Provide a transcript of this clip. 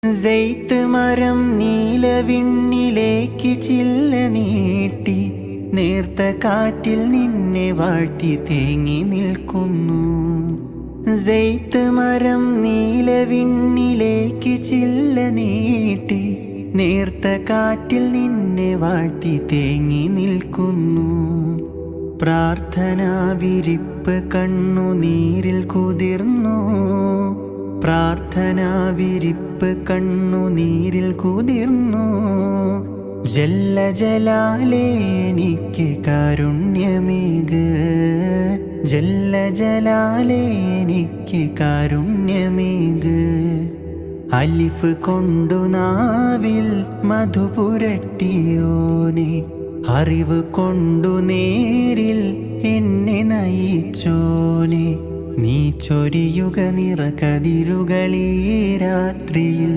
സെയ്ത്ത് മരം നീലവിണ്ണിലേക്ക് ചില്ല നീട്ടി നേർത്ത കാറ്റിൽ നിന്നെ വാഴ്ത്തി തേങ്ങി നിൽക്കുന്നു. സെയ്ത്ത് മരം നീലവിണ്ണിലേക്ക് ചില്ല നീട്ടി നേർത്ത കാറ്റിൽ നിന്നെ വാഴ്ത്തി തേങ്ങി നിൽക്കുന്നു. പ്രാർത്ഥനാ വിരിപ്പ് കണ്ണുനീരിൽ കുതിർന്നു. പ്രാർത്ഥനാ വിരിപ്പ് കണ്ണുനീരിൽ കുതിർന്നു. ജല്ല ജലാലേ എനിക്ക് കാരുണ്യമേക്, ജല്ല ജലാലേ എനിക്ക് കാരുണ്യമേക്. അലിഫ് കൊണ്ടു നാവിൽ മധുപുരട്ടിയോനെ, അറിവ് കൊണ്ടു നേരിൽ എന്നെ നയിച്ചോനെ. നീ ചൊരിയുക നിറകതിരുകളീ രാത്രിയിൽ